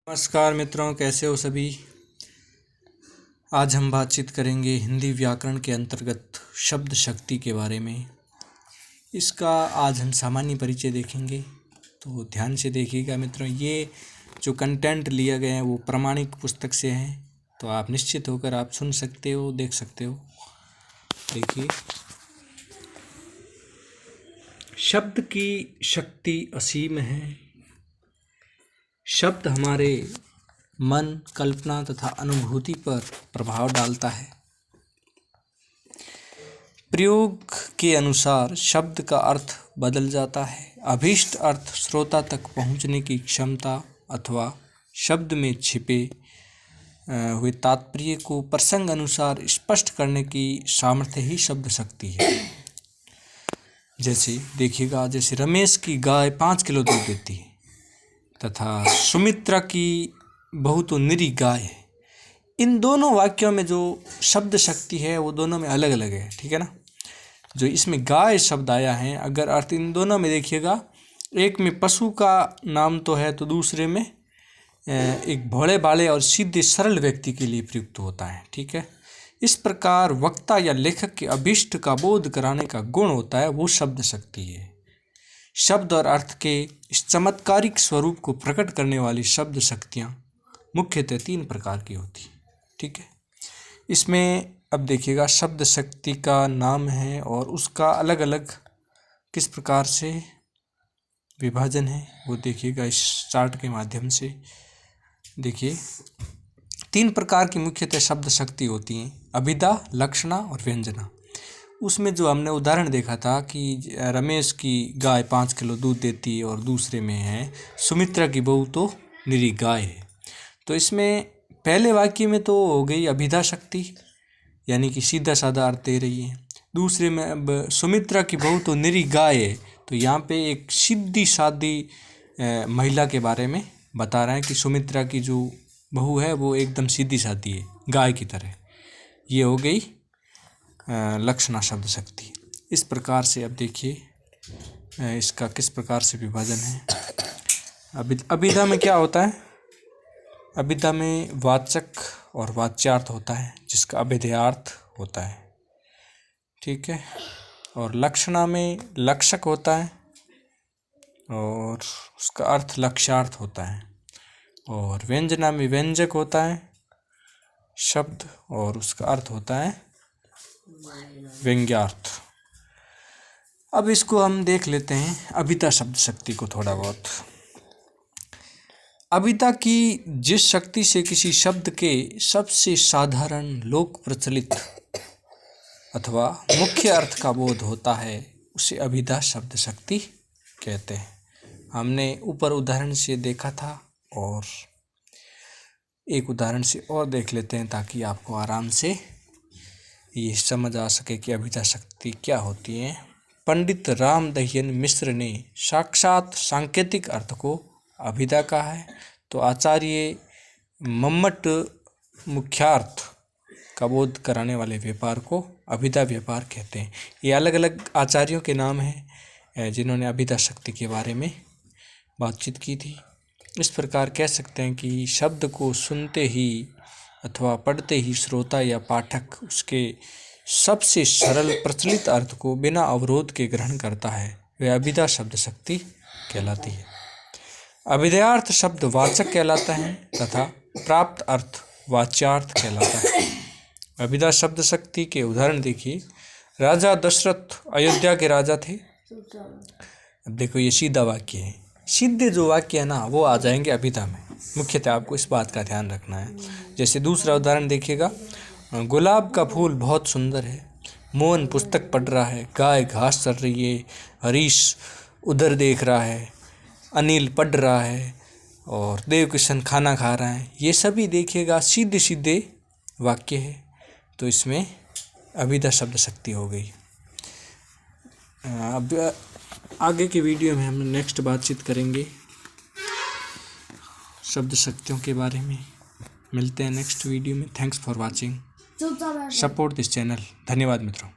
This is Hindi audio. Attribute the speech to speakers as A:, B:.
A: नमस्कार मित्रों, कैसे हो सभी। आज हम बातचीत करेंगे हिंदी व्याकरण के अंतर्गत शब्द शक्ति के बारे में। इसका आज हम सामान्य परिचय देखेंगे, तो ध्यान से देखिएगा मित्रों। ये जो कंटेंट लिया गया है वो प्रामाणिक पुस्तक से है, तो आप निश्चित होकर आप सुन सकते हो, देख सकते हो। देखिए, शब्द की शक्ति असीम है। शब्द हमारे मन, कल्पना तथा अनुभूति पर प्रभाव डालता है। प्रयोग के अनुसार शब्द का अर्थ बदल जाता है। अभीष्ट अर्थ श्रोता तक पहुंचने की क्षमता अथवा शब्द में छिपे हुए तात्पर्य को प्रसंग अनुसार स्पष्ट करने की सामर्थ्य ही शब्द शक्ति है। जैसे देखिएगा, जैसे रमेश की गाय 5 किलो दूध देती है तथा सुमित्रा की बहू तो निरी गाय है। इन दोनों वाक्यों में जो शब्द शक्ति है वो दोनों में अलग अलग है, ठीक है ना। जो इसमें गाय शब्द आया है, अगर अर्थ इन दोनों में देखिएगा, एक में पशु का नाम तो है, तो दूसरे में एक भोले भाले और सीधे सरल व्यक्ति के लिए प्रयुक्त होता है, ठीक है। इस प्रकार वक्ता या लेखक के अभीष्ट का बोध कराने का गुण होता है, वो शब्द शक्ति है। शब्द और अर्थ के इस चमत्कारिक स्वरूप को प्रकट करने वाली शब्द शक्तियाँ मुख्यतः 3 प्रकार की होती है, ठीक है। इसमें अब देखिएगा, शब्द शक्ति का नाम है और उसका अलग अलग किस प्रकार से विभाजन है वो देखिएगा इस चार्ट के माध्यम से। देखिए, 3 प्रकार की मुख्यतः शब्द शक्ति होती हैं: अभिधा, लक्षणा और व्यंजना। उसमें जो हमने उदाहरण देखा था कि रमेश की गाय 5 किलो दूध देती है और दूसरे में है सुमित्रा की बहू तो निरी गाय है। तो इसमें पहले वाक्य में तो हो गई अभिधा शक्ति, यानी कि सीधा साधा अर्थ दे रही है। दूसरे में अब सुमित्रा की बहू तो निरी गाय है, तो यहाँ पे एक सीधी सादी महिला के बारे में बता रहे हैं कि सुमित्रा की जो बहू है वो एकदम सीधी सादी है, गाय की तरह। ये हो गई लक्षणा शब्द शक्ति। इस प्रकार से अब देखिए इसका किस प्रकार से विभाजन है। अभिधा में क्या होता है? अभिधा में वाचक और वाच्यार्थ होता है, जिसका अभिधेयार्थ होता है, ठीक है। और लक्षणा में लक्षक होता है और उसका अर्थ लक्ष्यार्थ होता है। और व्यंजना में व्यंजक होता है शब्द और उसका अर्थ होता है व्यंग्यार्थ। अब इसको हम देख लेते हैं अभिधा शब्द शक्ति को थोड़ा बहुत। अभिधा की जिस शक्ति से किसी शब्द के सबसे साधारण, लोक प्रचलित अथवा मुख्य अर्थ का बोध होता है, उसे अभिधा शब्द शक्ति कहते हैं। हमने ऊपर उदाहरण से देखा था और एक उदाहरण से और देख लेते हैं ताकि आपको आराम से ये समझ आ सके कि अभिधा शक्ति क्या होती है। पंडित रामदहियन मिश्र ने साक्षात सांकेतिक अर्थ को अभिधा कहा है, तो आचार्य मम्मट मुख्यार्थ का बोध कराने वाले व्यापार को अभिधा व्यापार कहते हैं। ये अलग अलग आचार्यों के नाम हैं जिन्होंने अभिधा शक्ति के बारे में बातचीत की थी। इस प्रकार कह सकते हैं कि शब्द को सुनते ही अथवा पढ़ते ही श्रोता या पाठक उसके सबसे सरल प्रचलित अर्थ को बिना अवरोध के ग्रहण करता है, वह अभिधा शब्द शक्ति कहलाती है। अभिधेयार्थ शब्द वाचक कहलाता है तथा प्राप्त अर्थ वाच्यार्थ कहलाता है। अभिधा शब्द शक्ति के उदाहरण देखिए। राजा दशरथ अयोध्या के राजा थे। अब देखो, ये सीधा वाक्य है। सीधे जो वाक्य है ना, वो आ जाएंगे अभिधा में। मुख्यतः आपको इस बात का ध्यान रखना है। जैसे दूसरा उदाहरण देखिएगा, गुलाब का फूल बहुत सुंदर है, मोहन पुस्तक पढ़ रहा है, गाय घास चर रही है, हरीश उधर देख रहा है, अनिल पढ़ रहा है और देवकिशन खाना खा रहा है। ये सभी देखिएगा सीधे सीधे वाक्य है, तो इसमें अभिधा शब्द शक्ति हो गई। अब आगे के वीडियो में हम नेक्स्ट बातचीत करेंगे शब्द शक्तियों के बारे में। मिलते हैं नेक्स्ट वीडियो में। Thanks for watching, support this channel. धन्यवाद मित्रों।